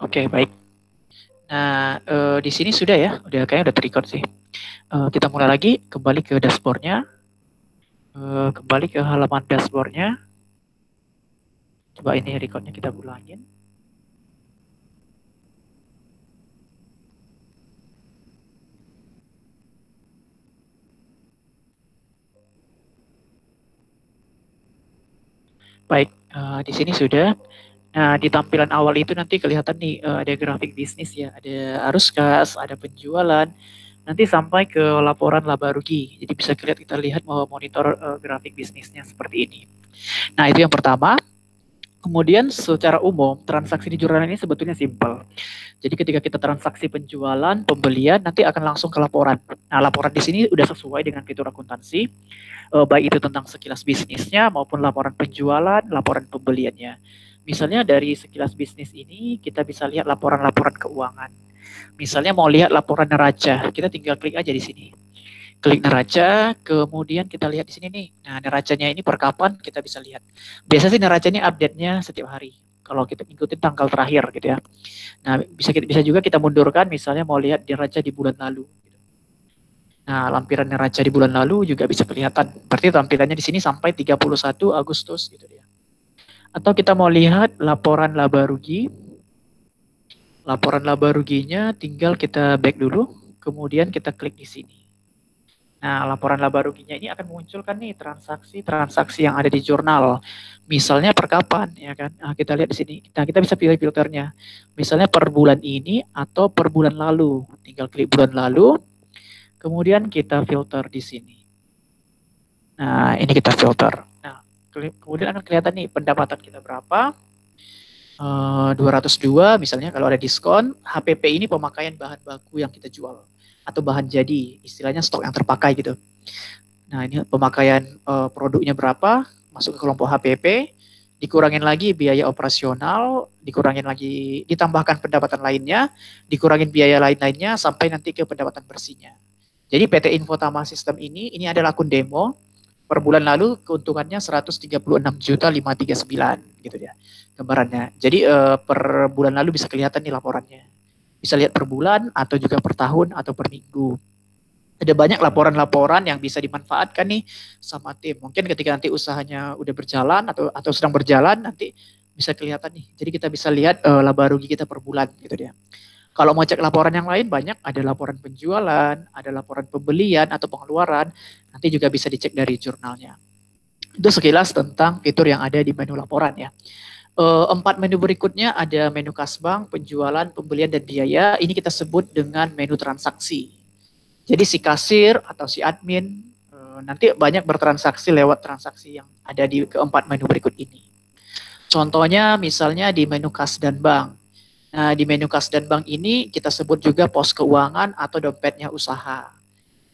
Oke, baik. Nah, di sini sudah ya, kayaknya udah terrecord sih. Kita mulai lagi, kembali ke dashboardnya, kembali ke halaman dashboardnya. Coba ini recordnya kita ulangin. Baik, di sini sudah. Nah, di tampilan awal itu nanti kelihatan nih ada grafik bisnis ya, ada arus kas, ada penjualan, nanti sampai ke laporan laba rugi. Jadi bisa kita lihat mau monitor grafik bisnisnya seperti ini. Nah, itu yang pertama. Kemudian secara umum transaksi di jurnal ini sebetulnya simpel. Jadi ketika kita transaksi penjualan, pembelian, nanti akan langsung ke laporan. Nah, laporan di sini udah sesuai dengan fitur akuntansi, baik itu tentang sekilas bisnisnya maupun laporan penjualan, laporan pembeliannya. Misalnya dari sekilas bisnis ini kita bisa lihat laporan-laporan keuangan. Misalnya mau lihat laporan neraca, kita tinggal klik aja di sini. Klik neraca, kemudian kita lihat di sini nih. Nah, neracanya ini per kapan kita bisa lihat. Biasa sih neracanya update-nya setiap hari. Kalau kita ikutin tanggal terakhir gitu ya. Nah, bisa juga kita mundurkan, misalnya mau lihat neraca di bulan lalu. Nah, lampiran neraca di bulan lalu juga bisa kelihatan. Berarti tampilannya di sini sampai 31 Agustus gitu ya. Atau kita mau lihat laporan laba rugi. Laporan laba ruginya tinggal kita back dulu, kemudian kita klik di sini. Nah, laporan laba ruginya ini akan memunculkan nih transaksi-transaksi yang ada di jurnal. Misalnya per kapan, ya kan? Nah, kita lihat di sini. Nah, kita bisa pilih filternya. Misalnya per bulan ini atau per bulan lalu. Tinggal klik bulan lalu, kemudian kita filter di sini. Nah, ini kita filter. Nah, kemudian akan kelihatan nih pendapatan kita berapa. 202 misalnya kalau ada diskon. HPP ini pemakaian bahan baku yang kita jual atau bahan jadi, istilahnya stok yang terpakai gitu. Nah, ini pemakaian produknya berapa, masuk ke kelompok HPP, dikurangin lagi biaya operasional, dikurangin lagi, ditambahkan pendapatan lainnya, dikurangin biaya lain-lainnya sampai nanti ke pendapatan bersihnya. Jadi PT Infotama System ini adalah akun demo. Per bulan lalu keuntungannya 136.539 gitu ya gambarannya. Jadi per bulan lalu bisa kelihatan nih laporannya. Bisa lihat per bulan atau juga per tahun atau per minggu. Ada banyak laporan-laporan yang bisa dimanfaatkan nih sama tim. Mungkin ketika nanti usahanya udah berjalan atau sedang berjalan nanti bisa kelihatan nih. Jadi kita bisa lihat laba rugi kita per bulan gitu ya. Kalau mau cek laporan yang lain banyak, ada laporan penjualan, ada laporan pembelian atau pengeluaran, nanti juga bisa dicek dari jurnalnya. Itu sekilas tentang fitur yang ada di menu laporan ya. 4 menu berikutnya ada menu kasbank, penjualan, pembelian, dan biaya. Ini kita sebut dengan menu transaksi. Jadi si kasir atau si admin nanti banyak bertransaksi lewat transaksi yang ada di keempat menu berikut ini. Contohnya misalnya di menu kas dan bank. Nah, di menu kas dan bank ini kita sebut juga pos keuangan atau dompetnya usaha.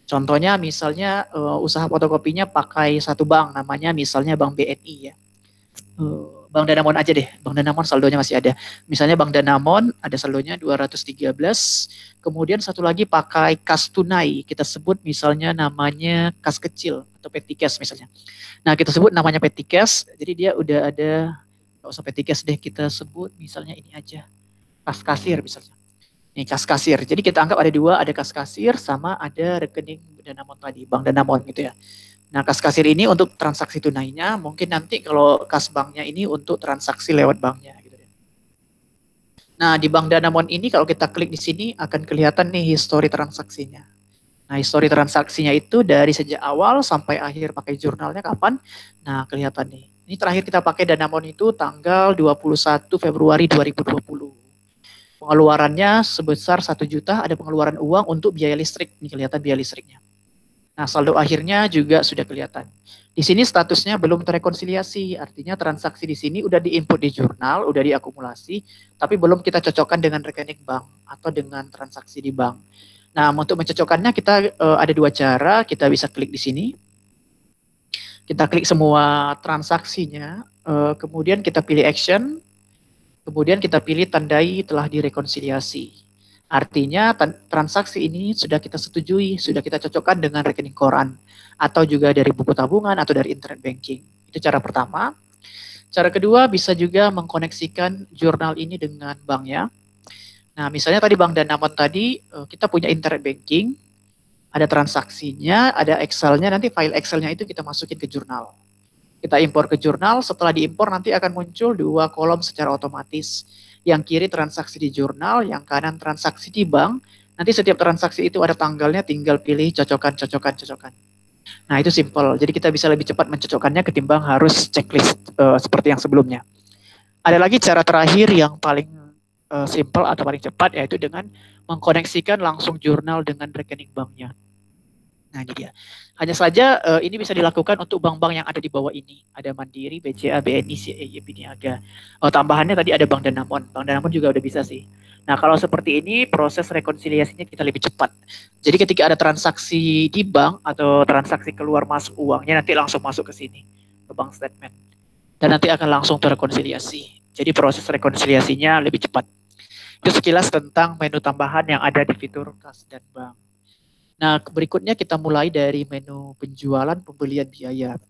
Contohnya misalnya usaha fotokopinya pakai satu bank, namanya misalnya Bank BNI ya. Bank Danamon aja deh, Bank Danamon saldonya masih ada. Misalnya Bank Danamon ada saldonya 213, kemudian satu lagi pakai kas tunai, kita sebut misalnya namanya kas kecil atau petty cash misalnya. Nah, kita sebut namanya petty cash, jadi dia udah ada, nggak usah petty cash deh, kita sebut misalnya ini aja, kas kasir misalnya. Nih kas kasir, jadi kita anggap ada dua, ada kas kasir sama ada rekening Danamon tadi, Bank Danamon gitu ya. Nah, kas kasir ini untuk transaksi tunainya, mungkin nanti kalau kas banknya ini untuk transaksi lewat banknya. Gitu. Nah, di Bank Danamon ini kalau kita klik di sini akan kelihatan nih histori transaksinya. Nah, histori transaksinya itu dari sejak awal sampai akhir pakai jurnalnya kapan. Nah, kelihatan nih. Ini terakhir kita pakai Danamon itu tanggal 21 Februari 2020. Pengeluarannya sebesar 1 juta, ada pengeluaran uang untuk biaya listrik. Ini kelihatan biaya listriknya. Nah, saldo akhirnya juga sudah kelihatan. Di sini statusnya belum terrekonsiliasi, artinya transaksi di sini udah diinput di jurnal, udah diakumulasi, tapi belum kita cocokkan dengan rekening bank atau dengan transaksi di bank. Nah, untuk mencocokkannya kita ada dua cara, kita bisa klik di sini. Kita klik semua transaksinya, kemudian kita pilih action, kemudian kita pilih tandai telah direkonsiliasi. Artinya transaksi ini sudah kita setujui, sudah kita cocokkan dengan rekening koran atau juga dari buku tabungan atau dari internet banking. Itu cara pertama. Cara kedua bisa juga mengkoneksikan jurnal ini dengan banknya. Nah, misalnya tadi Bang Danamon tadi, kita punya internet banking, ada transaksinya, ada Excel-nya, nanti file Excel-nya itu kita masukin ke jurnal. Kita impor ke jurnal, setelah diimpor nanti akan muncul 2 kolom secara otomatis. Yang kiri transaksi di jurnal, yang kanan transaksi di bank. Nanti setiap transaksi itu ada tanggalnya, tinggal pilih cocokan. Nah, itu simple. Jadi kita bisa lebih cepat mencocokkannya ketimbang harus checklist seperti yang sebelumnya. Ada lagi cara terakhir yang paling simple atau paling cepat, yaitu dengan mengkoneksikan langsung jurnal dengan rekening banknya. Nah, ini dia. Hanya saja ini bisa dilakukan untuk bank-bank yang ada di bawah ini. Ada Mandiri, BCA, BNI, CIMB Niaga. Tambahannya tadi ada Bank Danamon. Bank Danamon juga udah bisa sih. Nah, kalau seperti ini proses rekonsiliasinya kita lebih cepat. Jadi ketika ada transaksi di bank atau transaksi keluar masuk uangnya, nanti langsung masuk ke sini, ke bank statement. Dan nanti akan langsung terrekonsiliasi. Jadi proses rekonsiliasinya lebih cepat. Itu sekilas tentang menu tambahan yang ada di fitur kas dan bank. Nah, berikutnya kita mulai dari menu penjualan, pembelian, biaya.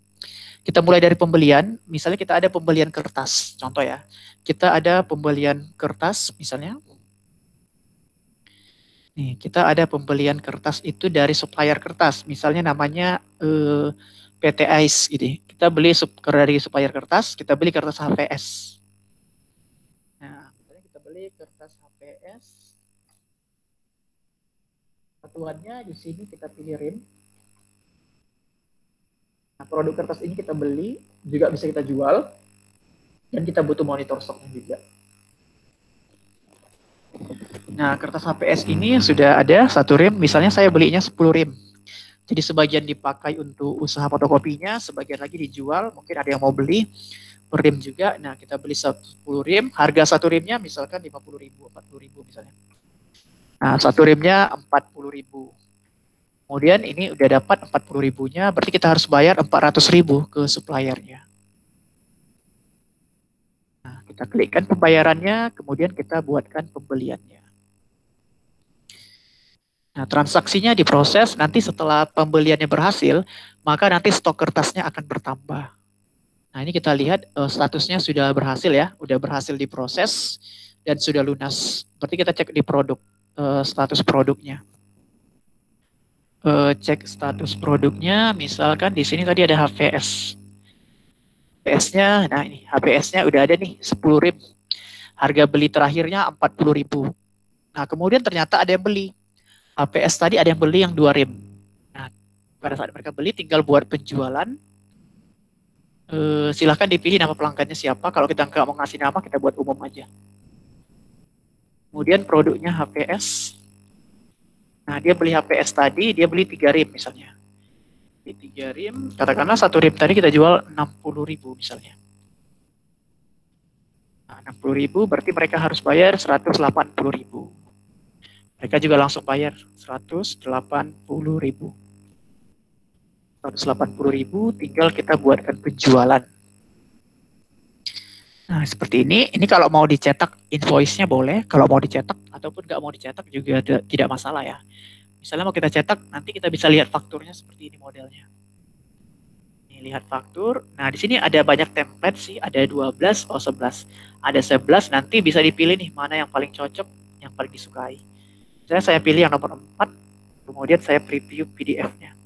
Kita mulai dari pembelian, misalnya kita ada pembelian kertas, contoh ya. Kita ada pembelian kertas, misalnya. Nih, kita ada pembelian kertas itu dari supplier kertas, misalnya namanya PT Ais, gitu. Kita beli dari supplier kertas, kita beli kertas HVS. Nah, misalnya kita beli kertas HVS. Satuannya di sini kita pilih RIM. Nah, produk kertas ini kita beli, juga bisa kita jual, dan kita butuh monitor stoknya juga. Nah, kertas HPS ini sudah ada 1 RIM, misalnya saya belinya 10 RIM. Jadi sebagian dipakai untuk usaha fotokopinya, sebagian lagi dijual, mungkin ada yang mau beli per RIM juga. Nah, kita beli 10 RIM, harga 1 RIM-nya misalkan 50.000, 40.000 misalnya. Nah, 1 RIM-nya 40.000. Kemudian ini udah dapat 40.000-nya, berarti kita harus bayar 400.000 ke suppliernya. Nah, kita klikkan pembayarannya, kemudian kita buatkan pembeliannya. Nah, transaksinya diproses, nanti setelah pembeliannya berhasil, maka nanti stok kertasnya akan bertambah. Nah, ini kita lihat statusnya sudah berhasil ya, udah berhasil diproses dan sudah lunas. Berarti kita cek di produk. Status produknya. Cek status produknya, misalkan di sini tadi ada HVS. HVS-nya, nah ini HVS-nya udah ada nih 10 RIM. Harga beli terakhirnya 40.000. Nah, kemudian ternyata ada yang beli. HVS tadi ada yang beli yang 2 RIM. Nah, pada saat mereka beli tinggal buat penjualan. Silahkan dipilih nama pelanggannya siapa. Kalau kita nggak mau ngasih nama, kita buat umum aja. Kemudian produknya HPS. Nah, dia beli HPS tadi, dia beli 3 RIM misalnya. Di 3 RIM, katakanlah 1 RIM tadi kita jual 60.000 misalnya. Nah, 60.000 berarti mereka harus bayar 180.000. Mereka juga langsung bayar 180.000. 180.000 tinggal kita buatkan penjualan. Nah, seperti ini. Ini kalau mau dicetak invoice-nya boleh. Kalau mau dicetak ataupun nggak mau dicetak juga tidak masalah ya. Misalnya mau kita cetak, nanti kita bisa lihat fakturnya seperti ini modelnya. Ini lihat faktur. Nah, di sini ada banyak template sih. Ada 12, 11. Ada 11, nanti bisa dipilih nih mana yang paling cocok, yang paling disukai. Misalnya saya pilih yang nomor 4, kemudian saya preview PDF-nya.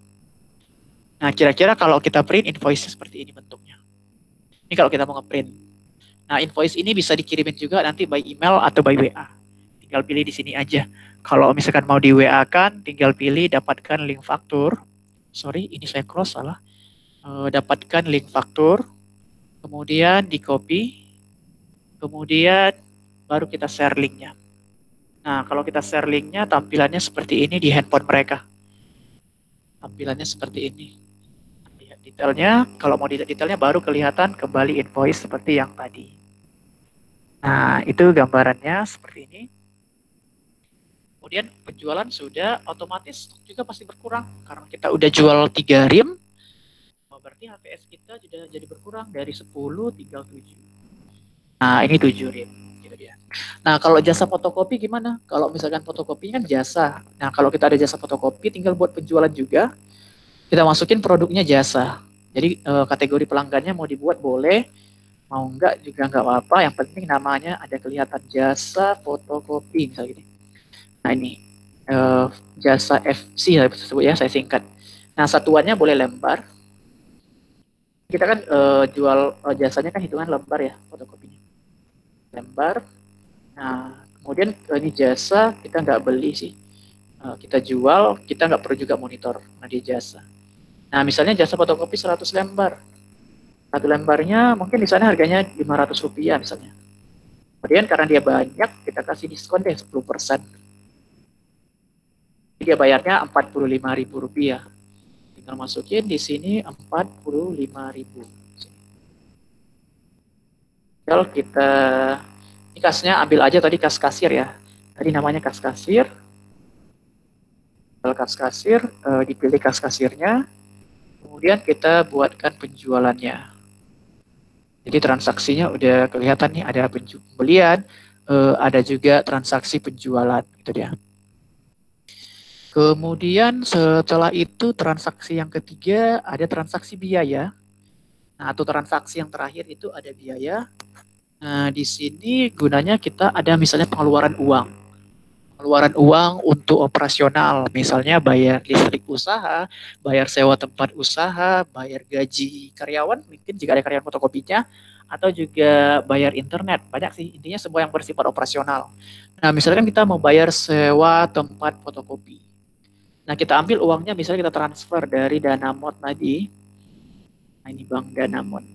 Nah, kira-kira kalau kita print invoice seperti ini bentuknya. Ini kalau kita mau nge-print. Nah, invoice ini bisa dikirimin juga nanti by email atau by WA. Tinggal pilih di sini aja. Kalau misalkan mau di WA kan, tinggal pilih dapatkan link faktur. Sorry, ini saya cross salah. Dapatkan link faktur. Kemudian di copy. Kemudian baru kita share linknya. Nah, kalau kita share linknya, tampilannya seperti ini di handphone mereka. Tampilannya seperti ini. Lihat detailnya. Kalau mau dilihat detailnya baru kelihatan kembali invoice seperti yang tadi. Nah, itu gambarannya seperti ini. Kemudian penjualan sudah otomatis stok juga pasti berkurang. Karena kita udah jual 3 RIM, berarti HPS kita sudah jadi berkurang dari 10 tinggal 7. Nah, ini 7 RIM. Gitu dia. Nah, kalau jasa fotokopi gimana? Kalau misalkan fotokopi kan jasa. Nah, kalau kita ada jasa fotokopi, tinggal buat penjualan juga. Kita masukin produknya jasa. Jadi kategori pelanggannya mau dibuat boleh. Mau enggak juga enggak apa-apa, yang penting namanya ada kelihatan jasa fotokopi misalnya gini. Nah ini jasa FC ya sebut ya, saya singkat. Nah satuannya boleh lembar. Kita kan jual jasanya kan hitungan lembar ya fotokopinya. Lembar. Nah kemudian ini jasa kita nggak beli sih. Kita jual, kita nggak perlu juga monitor. Nah dia jasa. Nah misalnya jasa fotokopi 100 lembar. Satu lembarnya mungkin di sana harganya Rp500 misalnya. Kemudian karena dia banyak, kita kasih diskon deh 10%. Jadi dia bayarnya Rp45.000. Tinggal masukin di sini 45.000. Kalau kita ini kasnya ambil aja tadi kas kasir ya. Tadi namanya kas kasir. Kalau kas kasir dipilih kas kasirnya. Kemudian kita buatkan penjualannya. Jadi transaksinya udah kelihatan nih, ada pembelian, ada juga transaksi penjualan, gitu dia. Kemudian setelah itu transaksi yang ketiga ada transaksi biaya. Nah, atau transaksi yang terakhir itu ada biaya. Nah, di sini gunanya kita ada misalnya pengeluaran uang. Pengeluaran uang untuk operasional, misalnya bayar listrik usaha, bayar sewa tempat usaha, bayar gaji karyawan, mungkin jika ada karyawan fotokopinya, atau juga bayar internet. Banyak sih, intinya semua yang bersifat operasional. Nah, misalkan kita mau bayar sewa tempat fotokopi. Nah, kita ambil uangnya, misalnya kita transfer dari Danamon tadi. Nah, ini Bank Danamon.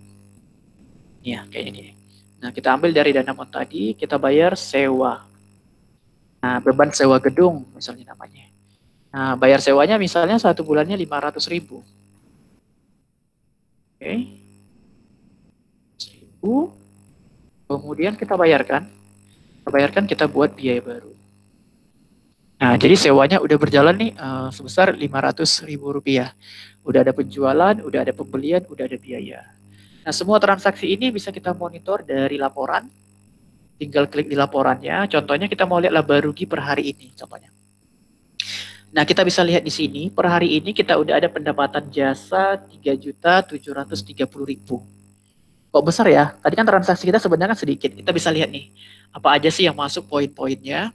Ya, kayak ini. Nah, kita ambil dari Danamon tadi, kita bayar sewa. Nah, beban sewa gedung misalnya namanya. Nah, bayar sewanya misalnya 1 bulannya 500.000. Oke. 1.000. Kemudian kita bayarkan. Kita bayarkan, kita buat biaya baru. Nah, jadi sewanya udah berjalan nih sebesar Rp500.000. Udah ada penjualan, udah ada pembelian, udah ada biaya. Nah, semua transaksi ini bisa kita monitor dari laporan. Tinggal klik di laporannya. Contohnya kita mau lihat laba rugi per hari ini, contohnya. Nah, kita bisa lihat di sini, per hari ini kita udah ada pendapatan jasa 3.730.000. Kok besar ya? Tadi kan transaksi kita sebenarnya kan sedikit. Kita bisa lihat nih, apa aja sih yang masuk poin-poinnya.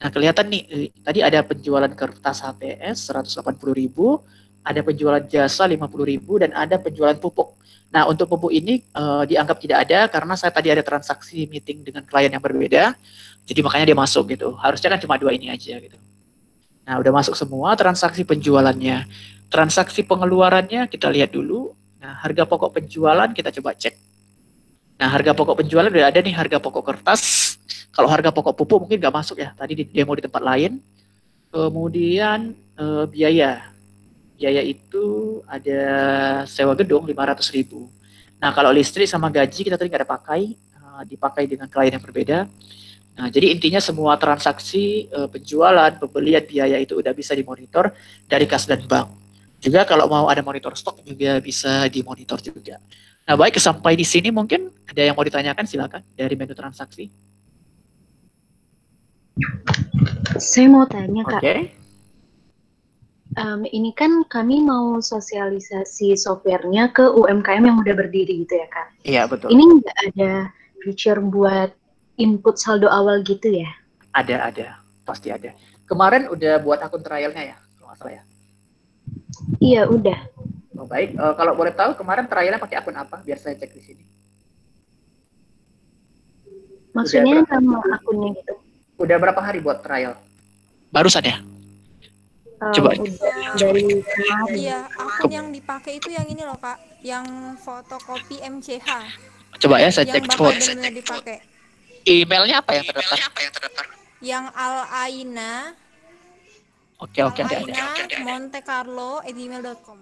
Nah, kelihatan nih, tadi ada penjualan kertas HPS 180.000, ada penjualan jasa 50.000, dan ada penjualan pupuk. Nah, untuk pupuk ini dianggap tidak ada karena saya tadi ada transaksi meeting dengan klien yang berbeda, jadi makanya dia masuk gitu. Harusnya kan cuma 2 ini aja gitu. Nah, udah masuk semua transaksi penjualannya. Transaksi pengeluarannya kita lihat dulu. Nah, harga pokok penjualan kita coba cek. Nah, harga pokok penjualan udah ada nih, harga pokok kertas. Kalau harga pokok pupuk mungkin nggak masuk ya, tadi di demo di tempat lain. Kemudian biaya. Biaya itu ada sewa gedung 500.000. Nah, kalau listrik sama gaji kita tadi nggak ada pakai, dipakai dengan klien yang berbeda. Nah, jadi intinya semua transaksi penjualan, pembelian, biaya itu udah bisa dimonitor dari kas dan bank. Juga kalau mau ada monitor stok juga bisa dimonitor juga. Nah, baik, sampai di sini mungkin ada yang mau ditanyakan, silakan dari menu transaksi. Saya mau tanya, Kak. Oke. Ini kan kami mau sosialisasi softwarenya ke UMKM yang udah berdiri gitu ya, Kak? Iya, betul. Ini nggak ada feature buat input saldo awal gitu ya? Ada. Pasti ada. Kemarin udah buat akun trialnya ya, kalau nggak salah ya? Iya, udah. Oh, baik. Kalau boleh tahu kemarin trialnya pakai akun apa? Biar saya cek di sini. Maksudnya nama akunnya gitu? Udah berapa hari buat trial? Barusan ya? Coba. Dari kemarin. Iya, akun yang dipakai itu yang ini loh, Kak. Yang fotokopi MCH. Coba ya, saya yang cek. bakal benar-benar dipakai. Emailnya apa yang terdaftar? Yang Al-Aina. Oke, ada. Montecarlo@gmail.com.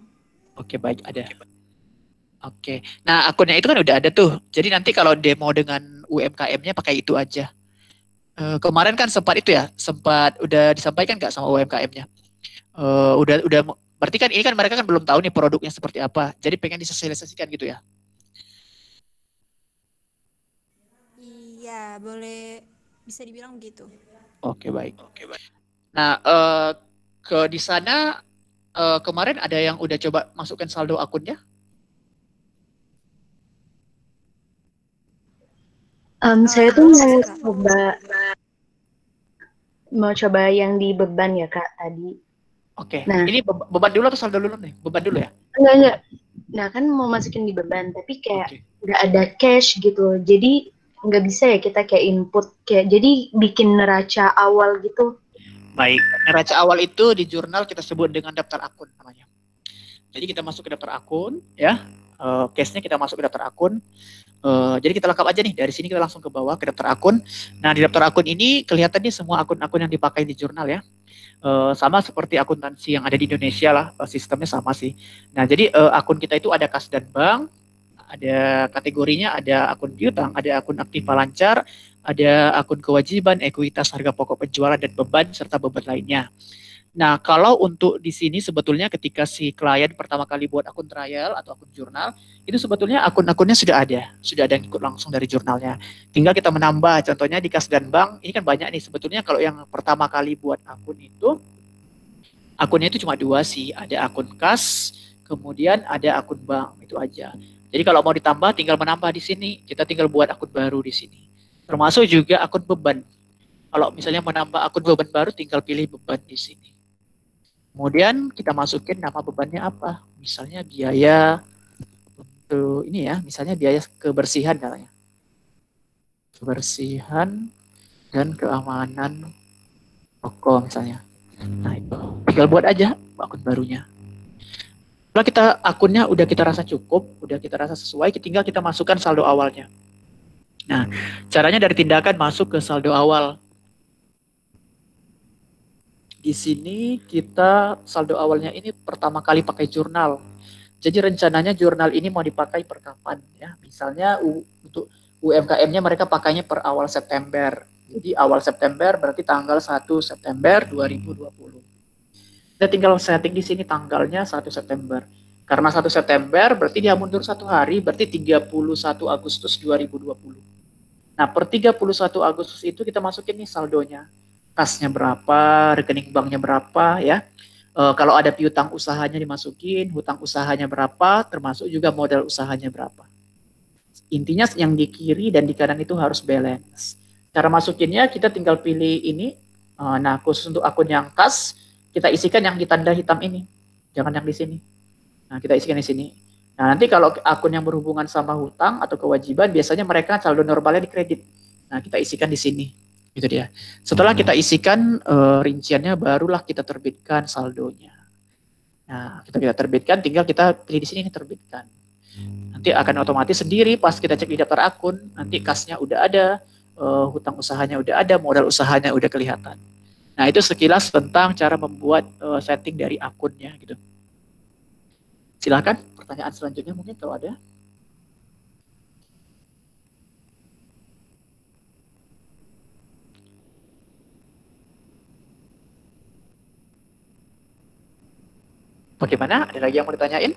Oke, baik, ada. Oke. Nah, akunnya itu kan udah ada tuh. Jadi nanti kalau demo dengan UMKM-nya pakai itu aja. Kemarin kan sempat itu ya, udah disampaikan nggak sama UMKM-nya? Udah berarti kan ini kan mereka kan belum tahu nih produknya seperti apa. Jadi pengen disosialisasikan gitu ya. Iya, boleh, bisa dibilang begitu. Oke, baik. Nah, di sana kemarin ada yang udah coba masukkan saldo akunnya? Saya tuh Bisa sih, Kak. mau coba yang di beban ya Kak tadi. Oke, Nah, ini beban dulu atau saldo dulu nih? Beban dulu ya? enggak. Nah kan mau masukin di beban, tapi kayak Oke. udah ada cash gitu. Jadi nggak bisa ya kita kayak input kayak jadi bikin neraca awal gitu. Baik, neraca awal itu di jurnal kita sebut dengan daftar akun namanya. Jadi kita masuk ke daftar akun, ya. Case-nya kita masuk ke daftar akun. Jadi kita lengkap aja nih, dari sini kita langsung ke bawah ke daftar akun. Nah, di daftar akun ini kelihatan nih semua akun-akun yang dipakai di jurnal ya. Sama seperti akuntansi yang ada di Indonesia lah, sistemnya sama sih. Nah, jadi akun kita itu ada kas dan bank, ada kategorinya, ada akun piutang, ada akun aktiva lancar, ada akun kewajiban, ekuitas, harga pokok penjualan, dan beban, serta beban lainnya. Nah, kalau untuk di sini sebetulnya ketika si klien pertama kali buat akun trial atau akun jurnal, itu sebetulnya akun-akunnya sudah ada yang ikut langsung dari jurnalnya. Tinggal kita menambah, contohnya di kas dan bank, ini kan banyak nih sebetulnya kalau yang pertama kali buat akun itu, akunnya itu cuma 2 sih, ada akun kas, kemudian ada akun bank, itu aja. Jadi kalau mau ditambah, tinggal menambah di sini, kita tinggal buat akun baru di sini. Termasuk juga akun beban. Kalau misalnya menambah akun beban baru, tinggal pilih beban di sini. Kemudian kita masukin nama bebannya apa. Misalnya biaya untuk ini ya, misalnya biaya kebersihan namanya. Kebersihan dan keamanan toko misalnya. Nah itu, tinggal buat aja akun barunya. Setelah kita akunnya udah kita rasa cukup, udah kita rasa sesuai, tinggal kita masukkan saldo awalnya. Nah, caranya dari tindakan masuk ke saldo awal. Di sini kita saldo awalnya ini pertama kali pakai jurnal. Jadi rencananya jurnal ini mau dipakai per kapan ya? Misalnya untuk UMKM-nya mereka pakainya per awal September. Jadi awal September berarti tanggal 1 September 2020. Kita tinggal setting di sini tanggalnya 1 September. Karena 1 September berarti dia mundur 1 hari, berarti 31 Agustus 2020. Nah, per 31 Agustus itu kita masukin nih saldonya. Kasnya berapa, rekening banknya berapa ya. Kalau ada piutang usahanya dimasukin, hutang usahanya berapa, termasuk juga modal usahanya berapa. Intinya yang di kiri dan di kanan itu harus balance. Cara masukinnya kita tinggal pilih ini. Nah, khusus untuk akun yang kas, kita isikan yang di tanda hitam ini. Jangan yang di sini. Nah, kita isikan di sini. Nah, nanti kalau akun yang berhubungan sama hutang atau kewajiban, biasanya mereka saldo normalnya dikredit. Nah, kita isikan di sini. Gitu dia. Setelah kita isikan rinciannya, barulah kita terbitkan saldonya. Nah, kita terbitkan, tinggal kita pilih di sini nih, terbitkan. Nanti akan otomatis sendiri pas kita cek di daftar akun, nanti kasnya udah ada, hutang usahanya udah ada, modal usahanya udah kelihatan. Nah, itu sekilas tentang cara membuat setting dari akunnya gitu. Silakan pertanyaan selanjutnya mungkin kalau ada. Bagaimana? Ada lagi yang mau ditanyain?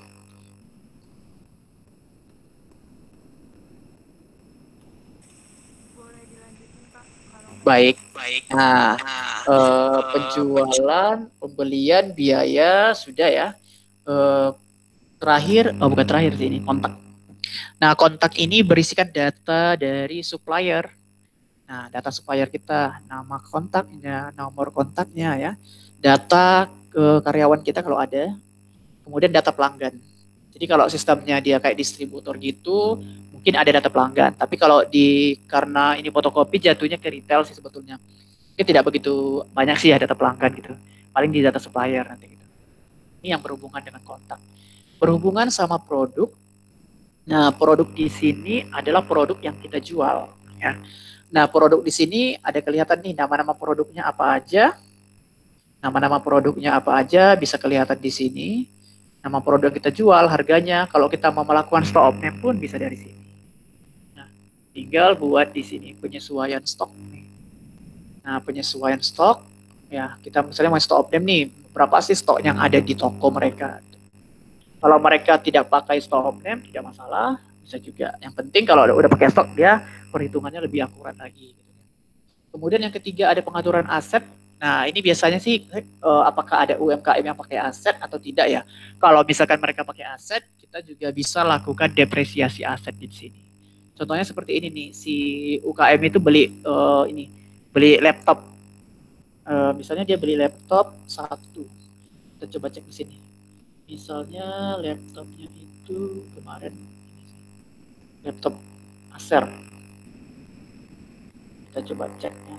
Boleh dilanjutin, Kak. Baik. Nah, penjualan, pembelian, biaya sudah ya. Terakhir, bukan terakhir sih, ini kontak. Nah, kontak ini berisikan data dari supplier. Nah, data supplier kita, nama kontaknya, nomor kontaknya ya, data ke karyawan kita kalau ada, kemudian data pelanggan. Jadi kalau sistemnya dia kayak distributor gitu, mungkin ada data pelanggan. Tapi kalau karena ini fotokopi jatuhnya ke retail sih sebetulnya. Ini tidak begitu banyak sih ya data pelanggan gitu. Paling di data supplier nanti gitu. Ini yang berhubungan dengan kontak. Berhubungan sama produk. Nah, produk di sini adalah produk yang kita jual ya. Nah, produk di sini ada kelihatan nih nama-nama produknya apa aja. Nama-nama produknya apa aja bisa kelihatan di sini. Nama produk kita jual, harganya. Kalau kita mau melakukan store of name pun bisa dari sini. Nah, tinggal buat di sini penyesuaian stok. Nah, penyesuaian stok, ya kita misalnya mau store of name nih, berapa sih stok yang ada di toko mereka. Kalau mereka tidak pakai store of name, tidak masalah, bisa juga. Yang penting kalau udah pakai stok, dia perhitungannya lebih akurat lagi. Kemudian yang ketiga ada pengaturan aset. Nah, ini biasanya sih apakah ada UMKM yang pakai aset atau tidak ya. Kalau misalkan mereka pakai aset, kita juga bisa lakukan depresiasi aset di sini. Contohnya seperti ini nih, si UKM itu beli laptop. Misalnya dia beli laptop satu. Kita coba cek di sini. Misalnya laptopnya itu kemarin laptop Acer. Kita coba cek ya.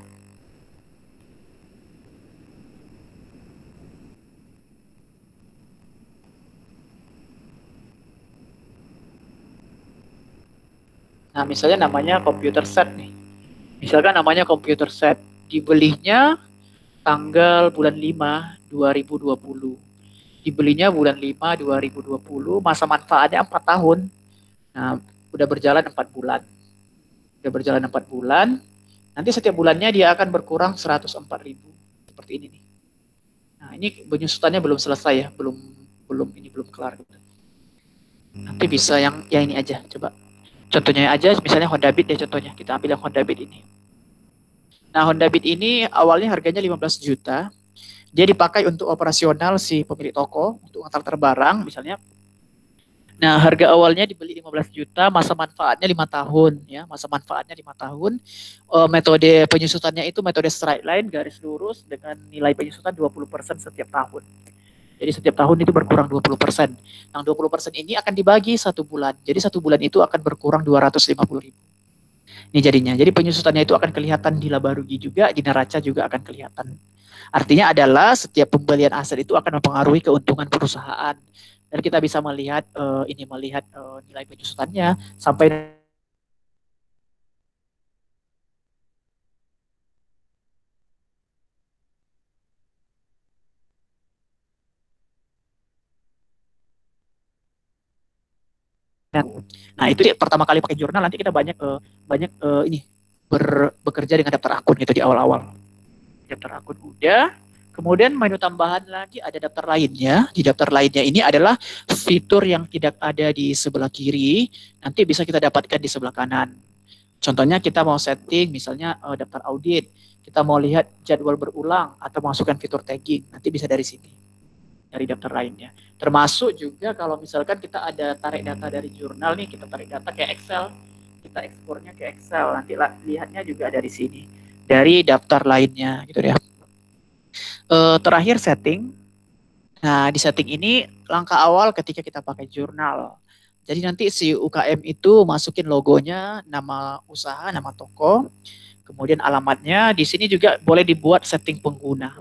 Nah, misalnya namanya computer set nih. Misalkan namanya computer set. Dibelinya tanggal bulan 5 2020. Dibelinya bulan 5 2020, masa manfaatnya 4 tahun. Nah, udah berjalan 4 bulan. Udah berjalan 4 bulan, nanti setiap bulannya dia akan berkurang 104.000. Seperti ini nih. Nah, ini penyusutannya belum selesai ya, belum kelar. Nanti bisa yang ini aja, coba. Contohnya aja, misalnya Honda Beat ya contohnya. Kita ambil yang Honda Beat ini. Nah, Honda Beat ini awalnya harganya 15 juta. Dia dipakai untuk operasional si pemilik toko, untuk antar barang misalnya. Nah, harga awalnya dibeli 15 juta, masa manfaatnya 5 tahun ya. Masa manfaatnya 5 tahun. Metode penyusutannya itu metode straight line, garis lurus dengan nilai penyusutan 20% setiap tahun. Jadi setiap tahun itu berkurang 20%. Nah, 20% ini akan dibagi 1 bulan. Jadi 1 bulan itu akan berkurang 250.000. Ini jadinya. Jadi penyusutannya itu akan kelihatan di laba rugi juga, di neraca juga akan kelihatan. Artinya adalah setiap pembelian aset itu akan mempengaruhi keuntungan perusahaan. Dan kita bisa melihat nilai penyusutannya sampai nah itu pertama kali pakai jurnal, nanti kita banyak bekerja dengan daftar akun gitu di awal-awal. Daftar akun udah, kemudian menu tambahan lagi ada daftar lainnya. Di daftar lainnya ini adalah fitur yang tidak ada di sebelah kiri, nanti bisa kita dapatkan di sebelah kanan. Contohnya kita mau setting misalnya daftar audit, kita mau lihat jadwal berulang atau masukkan fitur tagging, nanti bisa dari sini, dari daftar lainnya. Termasuk juga kalau misalkan kita ada tarik data dari jurnal nih, kita tarik data ke Excel, kita ekspornya ke Excel, nanti lihatnya juga dari sini, dari daftar lainnya gitu ya. Terakhir setting. Nah, di setting ini langkah awal ketika kita pakai jurnal. Jadi nanti si UKM itu masukin logonya, nama usaha, nama toko, kemudian alamatnya. Di sini juga boleh dibuat setting pengguna.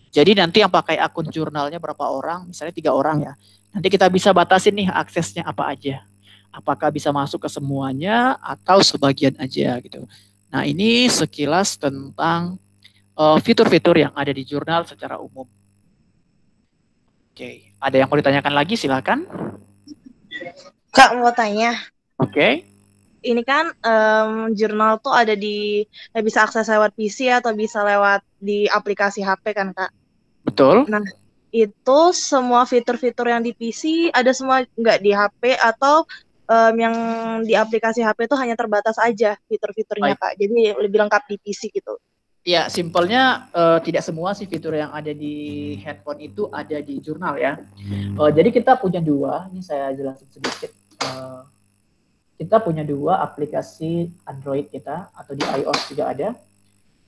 Jadi nanti yang pakai akun jurnalnya berapa orang, misalnya 3 orang ya. Nanti kita bisa batasin nih aksesnya apa aja. Apakah bisa masuk ke semuanya atau sebagian aja gitu. Nah, ini sekilas tentang fitur-fitur yang ada di jurnal secara umum. Oke, ada yang mau ditanyakan lagi? Silakan. Kak, mau tanya. Oke. Ini kan jurnal tuh ada bisa akses lewat PC atau bisa lewat di aplikasi HP kan, Kak? Betul. Nah, itu semua fitur-fitur yang di PC ada semua nggak di HP, atau yang di aplikasi HP itu hanya terbatas aja fitur-fiturnya, Kak? Jadi lebih lengkap di PC gitu. Ya, simpelnya tidak semua sih fitur yang ada di handphone itu ada di jurnal ya. Jadi kita punya 2, ini saya jelasin sedikit. Kita punya 2 aplikasi Android kita, atau di iOS juga ada.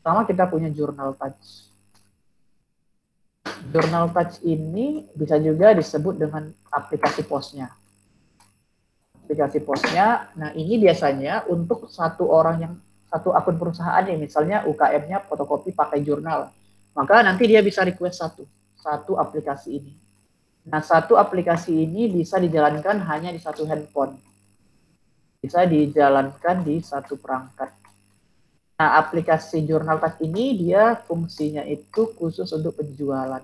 Pertama kita punya Journal Touch. Journal Touch ini bisa juga disebut dengan aplikasi posnya. Aplikasi posnya, nah ini biasanya untuk satu akun perusahaan nih, misalnya UKM-nya fotokopi pakai jurnal, maka nanti dia bisa request satu aplikasi ini. Nah, satu aplikasi ini bisa dijalankan hanya di satu handphone, bisa dijalankan di satu perangkat. Nah, aplikasi Journal Touch ini dia fungsinya itu khusus untuk penjualan.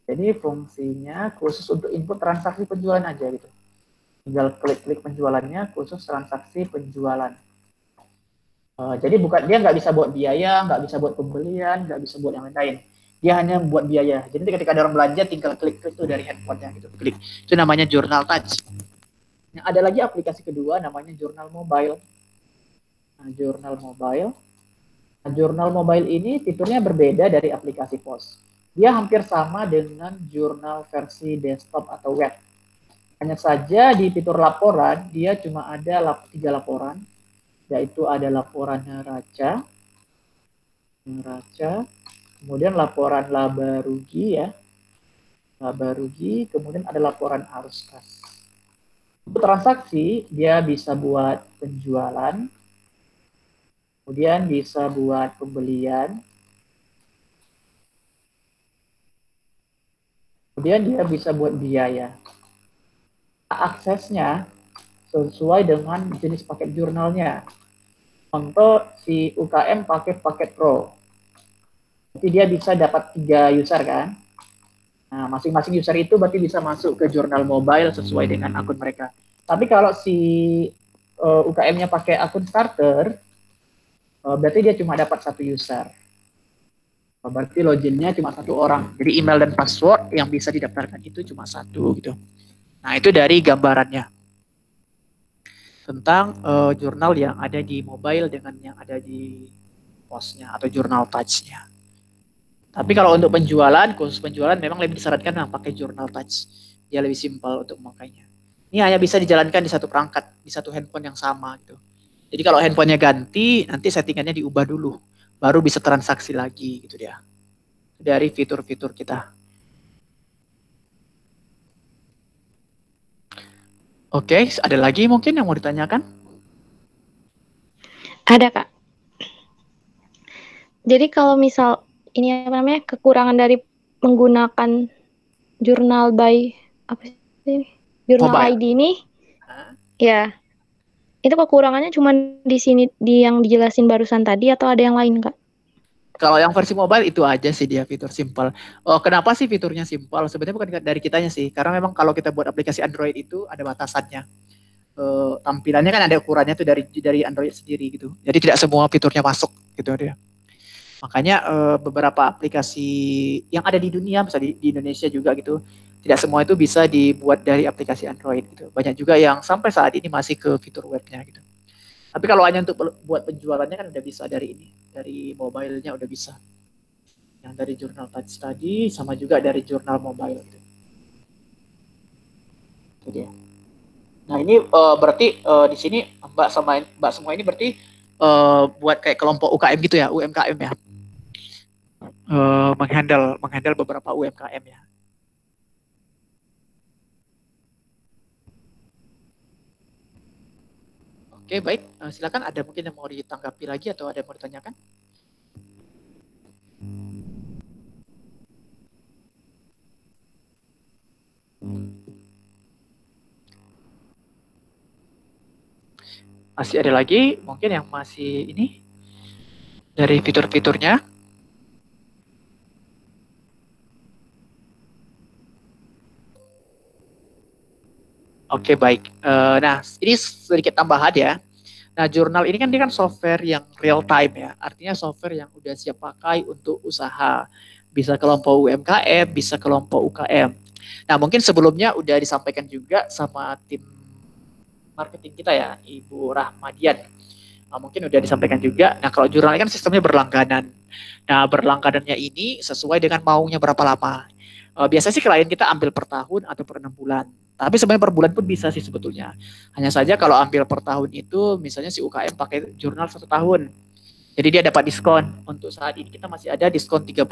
Jadi fungsinya khusus untuk input transaksi penjualan aja gitu. Tinggal klik-klik penjualannya, khusus transaksi penjualan. Jadi dia nggak bisa buat biaya, nggak bisa buat pembelian, nggak bisa buat yang lain-lain. Dia hanya buat biaya. Jadi ketika ada orang belanja, tinggal klik-klik tuh dari handphonenya gitu, klik. Itu namanya Journal Touch. Nah, ada lagi aplikasi kedua namanya Journal Mobile. Nah, Journal Mobile. Nah, Journal Mobile ini fiturnya berbeda dari aplikasi pos. Dia hampir sama dengan jurnal versi desktop atau web. Hanya saja di fitur laporan, dia cuma ada 3 laporan, yaitu ada laporan neraca, kemudian laporan laba rugi ya, kemudian ada laporan arus kas. Untuk transaksi, dia bisa buat penjualan, kemudian bisa buat pembelian, kemudian dia bisa buat biaya. Aksesnya sesuai dengan jenis paket jurnalnya. Contoh si UKM pakai paket Pro. Jadi dia bisa dapat 3 user kan. Nah, masing-masing user itu berarti bisa masuk ke jurnal mobile sesuai dengan akun mereka. Tapi kalau si UKM-nya pakai akun starter, berarti dia cuma dapat 1 user. Berarti loginnya cuma 1 orang. Jadi email dan password yang bisa didaftarkan itu cuma 1 gitu. Nah, itu dari gambarannya tentang jurnal yang ada di mobile dengan yang ada di posnya atau jurnal touch-nya. Tapi kalau untuk penjualan, khusus penjualan memang lebih disarankan yang pakai jurnal touch. Dia lebih simpel untuk memakainya. Ini hanya bisa dijalankan di satu perangkat, di satu handphone yang sama gitu. Jadi kalau handphonenya ganti, nanti settingannya diubah dulu, baru bisa transaksi lagi gitu dia. Dari fitur-fitur kita. Oke, ada lagi mungkin yang mau ditanyakan? Ada, Kak. Jadi kalau misal ini apa namanya kekurangan dari menggunakan jurnal by apa sih jurnal Mobile. ID ini, ya itu kekurangannya cuma di sini di yang dijelasin barusan tadi atau ada yang lain, Kak? Kalau yang versi mobile itu aja sih dia fitur simple. Oh, kenapa sih fiturnya simple? Sebenarnya bukan dari kitanya sih, karena memang kalau kita buat aplikasi Android itu ada batasannya. Tampilannya kan ada ukurannya tuh dari Android sendiri gitu. Jadi tidak semua fiturnya masuk gitu dia. Makanya beberapa aplikasi yang ada di dunia, misalnya di Indonesia juga gitu, tidak semua itu bisa dibuat dari aplikasi Android gitu. Banyak juga yang sampai saat ini masih ke fitur webnya gitu. Tapi kalau hanya untuk buat penjualannya kan udah bisa dari ini, dari mobile-nya udah bisa. Yang dari jurnal touch tadi sama juga dari jurnal mobile gitu. Itu dia. Nah ini berarti di sini Mbak semua ini berarti buat kayak kelompok UKM gitu ya, UMKM ya. Menghandle beberapa UMKM ya. Oke, baik. Silakan, ada mungkin yang mau ditanggapi lagi atau ada yang mau ditanyakan? Masih ada lagi mungkin yang masih ini dari fitur-fiturnya? Oke, baik. Nah, ini sedikit tambahan ya. Nah, jurnal ini kan dia kan software yang real time ya. Artinya software yang udah siap pakai untuk usaha. Bisa kelompok UMKM, bisa kelompok UKM. Nah, mungkin sebelumnya udah disampaikan juga sama tim marketing kita ya, Ibu Rahmadian. Nah, mungkin udah disampaikan juga. Nah, kalau jurnal ini kan sistemnya berlangganan. Nah, berlangganannya ini sesuai dengan maunya berapa lama. Biasanya sih klien kita ambil per tahun atau per 6 bulan. Tapi sebenarnya per bulan pun bisa sih sebetulnya. Hanya saja kalau ambil per tahun itu, misalnya si UKM pakai jurnal 1 tahun. Jadi dia dapat diskon. Untuk saat ini kita masih ada diskon 30%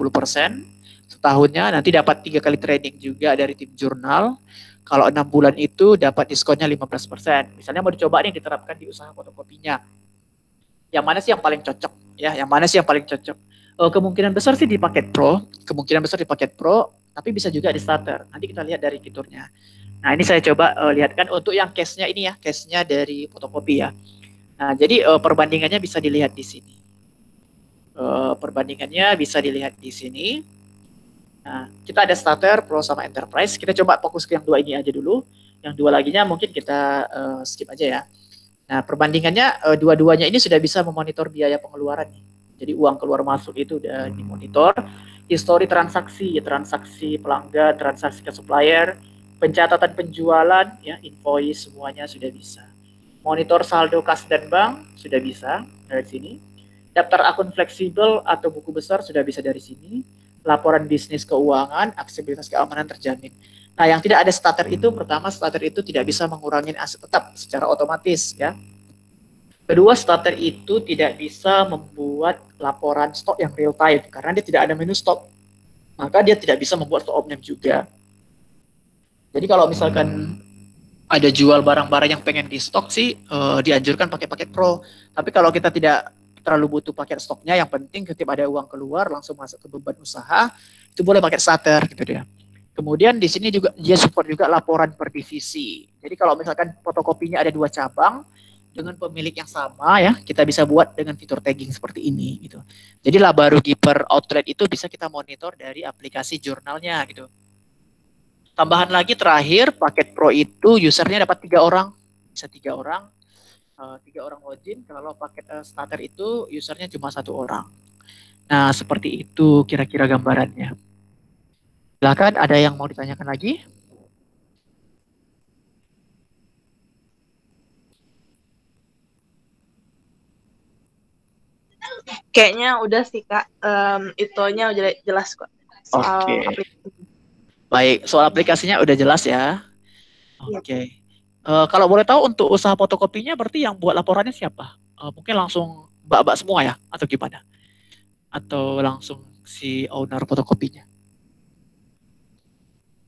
setahunnya. Nanti dapat 3 kali training juga dari tim jurnal. Kalau 6 bulan itu dapat diskonnya 15%. Misalnya mau dicoba nih diterapkan di usaha fotokopinya. Yang mana sih yang paling cocok? Ya, yang mana sih yang paling cocok? Kemungkinan besar sih di paket Pro. Tapi bisa juga di starter. Nanti kita lihat dari fiturnya. Nah, ini saya coba lihatkan untuk yang case-nya ini ya, case-nya dari fotokopi ya. Nah, jadi perbandingannya bisa dilihat di sini. Nah, kita ada starter, Pro sama Enterprise. Kita coba fokus ke yang 2 ini aja dulu. Yang 2 laginya mungkin kita skip aja ya. Nah, perbandingannya dua-duanya ini sudah bisa memonitor biaya pengeluaran nih. Jadi uang keluar masuk itu udah dimonitor. Histori transaksi pelanggan, transaksi ke supplier, pencatatan penjualan, ya, invoice semuanya sudah bisa. Monitor saldo kas dan bank sudah bisa dari sini. Daftar akun fleksibel atau buku besar sudah bisa dari sini. Laporan bisnis keuangan, aksesibilitas keamanan terjamin. Nah, yang tidak ada starter itu, pertama, starter itu tidak bisa mengurangi aset tetap secara otomatis, ya. Kedua, starter itu tidak bisa membuat laporan stok yang real time karena dia tidak ada menu stok. Maka dia tidak bisa membuat stok omnium juga. Jadi kalau misalkan ada jual barang-barang yang pengen di stok sih, dianjurkan pakai paket Pro. Tapi kalau kita tidak terlalu butuh paket stoknya, yang penting ketika ada uang keluar langsung masuk ke beban usaha, itu boleh pakai starter gitu dia. Kemudian di sini juga dia support juga laporan per divisi. Jadi kalau misalkan fotokopinya ada 2 cabang dengan pemilik yang sama, ya, kita bisa buat dengan fitur tagging seperti ini gitu. Jadi laba rugi per outlet itu bisa kita monitor dari aplikasi jurnalnya gitu. Tambahan lagi terakhir, paket Pro itu usernya dapat 3 orang, bisa 3 orang, 3 orang login. Kalau paket starter itu usernya cuma 1 orang. Nah, seperti itu kira-kira gambarannya. Silakan, ada yang mau ditanyakan lagi? Kayaknya udah sih Kak, itunya udah jelas kok soal Oke. aplikasi. Baik, soal aplikasinya udah jelas ya. Iya. Oke. Kalau boleh tahu untuk usaha fotokopinya berarti yang buat laporannya siapa? Mungkin langsung mbak-mbak semua ya, atau gimana? Atau langsung si owner fotokopinya?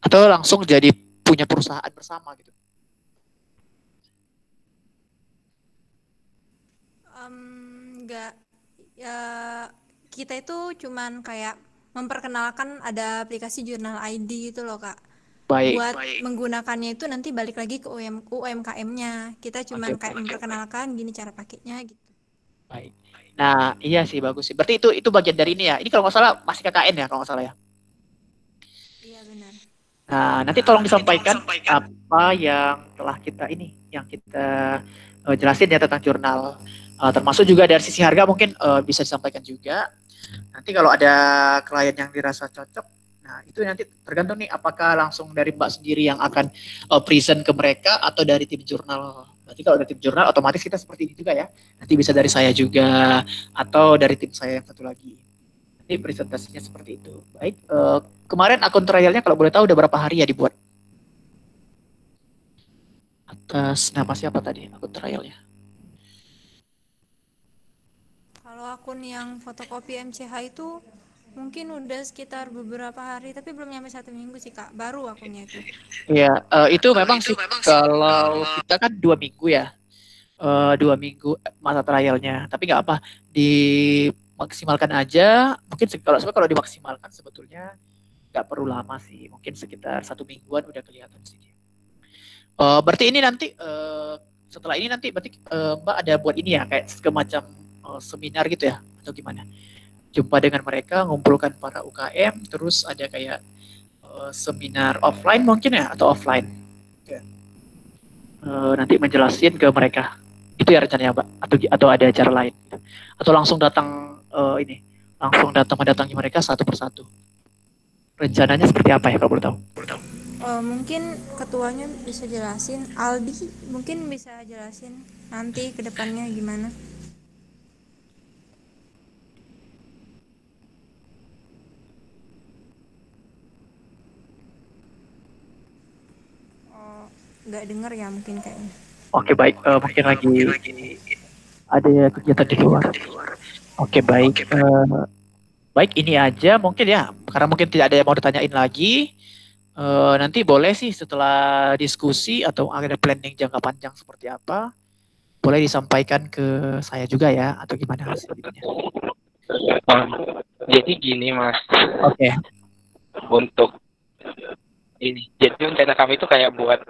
Atau langsung jadi punya perusahaan bersama gitu? Enggak, ya kita itu cuman kayak memperkenalkan ada aplikasi Jurnal ID gitu loh Kak. Baik. Buat menggunakannya itu nanti balik lagi ke UMKM-nya. Kita cuman kayak memperkenalkan gini cara pakainya gitu. Baik. Nah, iya sih, bagus sih. Berarti itu bagian dari ini ya. Ini kalau nggak salah masih KKN ya, kalau nggak salah ya. Iya benar. Nah, nanti tolong disampaikan apa yang telah kita jelasin ya tentang jurnal. Termasuk juga dari sisi harga mungkin bisa disampaikan juga. Nanti kalau ada klien yang dirasa cocok, nah itu nanti tergantung nih apakah langsung dari Mbak sendiri yang akan present ke mereka atau dari tim jurnal. Berarti kalau dari tim jurnal otomatis kita seperti ini juga ya. Nanti bisa dari saya juga atau dari tim saya yang satu lagi. Nanti presentasinya seperti itu. Baik, kemarin akun trialnya kalau boleh tahu udah berapa hari ya dibuat? Atas nama siapa tadi akun trialnya? Kalau akun yang fotokopi MCH itu mungkin udah sekitar beberapa hari, tapi belum nyampe 1 minggu sih Kak, baru akunnya itu. Iya, itu memang sih kalau kita kan 2 minggu ya, 2 minggu masa trialnya. Tapi nggak apa, dimaksimalkan aja. Mungkin kalau dimaksimalkan sebetulnya nggak perlu lama sih, mungkin sekitar 1 mingguan udah kelihatan sih. Berarti ini nanti setelah ini nanti berarti Mbak ada buat ini ya kayak semacam seminar gitu ya atau gimana? Jumpa dengan mereka, ngumpulkan para UKM, terus ada kayak seminar offline mungkin ya atau offline? Ya. Nanti menjelasin ke mereka. Itu ya rencananya Mbak? Atau ada cara lain? Atau langsung datang langsung datang mendatangi mereka satu persatu? Rencananya seperti apa ya kalau boleh tahu? Mungkin ketuanya bisa jelasin, Aldi mungkin bisa jelasin nanti ke depannya gimana. Nggak dengar ya mungkin kayaknya. Oke baik, mungkin lagi ada kegiatan di luar. Oke baik, baik ini aja mungkin ya, karena mungkin tidak ada yang mau ditanyain lagi. Nanti boleh sih setelah diskusi atau ada planning jangka panjang seperti apa, boleh disampaikan ke saya juga ya, atau gimana hasilnya. Jadi gini Mas, Oke. untuk ini, jadi rencana kami itu kayak buat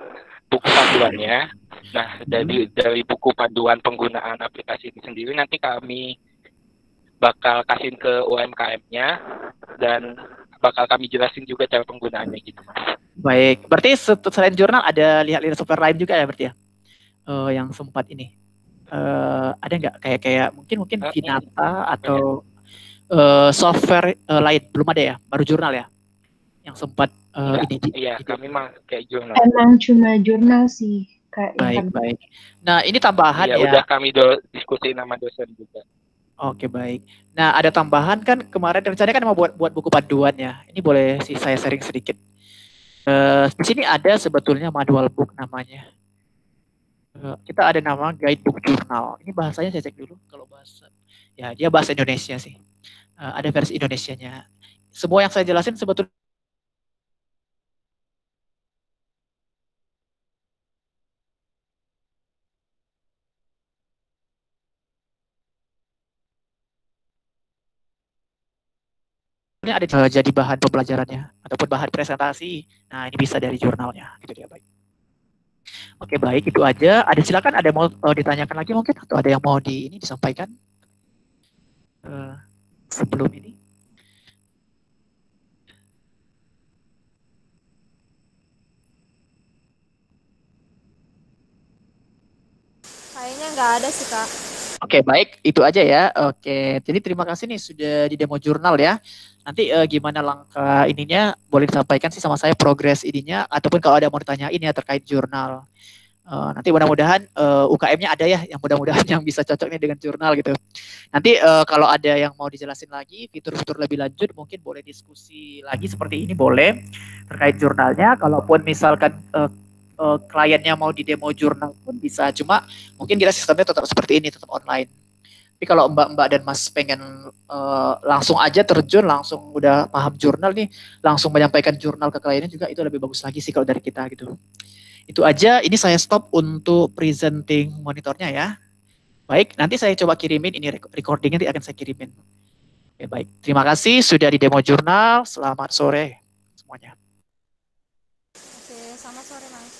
buku panduannya. Nah, dari buku panduan penggunaan aplikasi ini sendiri nanti kami bakal kasihin ke UMKM-nya dan bakal kami jelasin juga cara penggunaannya gitu. Baik, berarti selain jurnal ada lihat-lihat software lain juga ya berarti ya? Yang sempat ini. Ada nggak kayak mungkin Vinata atau software lain? Belum ada ya? Baru jurnal ya? Yang sempat Iya, kami mah kayak jurnal. Emang cuma jurnal sih Kak. Baik. Nah, ini tambahan ya. Udah kami diskusi sama dosen juga. Oke, baik. Nah, ada tambahan kan kemarin rencananya kan mau buat buku panduan ya. Ini boleh sih saya sharing sedikit. Di sini ada sebetulnya manual book namanya. Kita ada nama guidebook jurnal. Ini bahasanya saya cek dulu. Kalau bahasa, ya dia bahasa Indonesia sih. Ada versi Indonesianya. Semua yang saya jelasin sebetulnya ada jadi bahan pembelajarannya ataupun bahan presentasi. Nah, ini bisa dari jurnalnya. Gitu dia, baik. Oke, baik, itu aja. Ada silakan, ada mau ditanyakan lagi mungkin atau ada yang mau ini disampaikan sebelum ini? Kayaknya nggak ada sih, Kak. Oke, baik, itu aja ya. Oke, jadi terima kasih nih sudah di demo jurnal ya. Nanti gimana langkah ininya boleh disampaikan sih sama saya progres ininya ataupun kalau ada mau ditanyain ya terkait jurnal. Nanti mudah-mudahan UKM-nya ada ya yang mudah-mudahan yang bisa cocok nih dengan jurnal gitu. Nanti kalau ada yang mau dijelasin lagi fitur-fitur lebih lanjut mungkin boleh diskusi lagi seperti ini boleh terkait jurnalnya. Kalaupun misalkan kliennya mau di demo jurnal pun bisa, cuma mungkin kita sistemnya tetap seperti ini, tetap online. Tapi kalau Mbak dan Mas pengen langsung aja terjun, langsung udah paham jurnal nih, langsung menyampaikan jurnal ke kliennya juga itu lebih bagus lagi sih kalau dari kita gitu. Itu aja, ini saya stop untuk presenting monitornya ya. Baik, nanti saya coba kirimin ini recordingnya nanti akan saya kirimin. Oke, baik. Terima kasih sudah di demo jurnal. Selamat sore semuanya. Oke, selamat sore, Mas.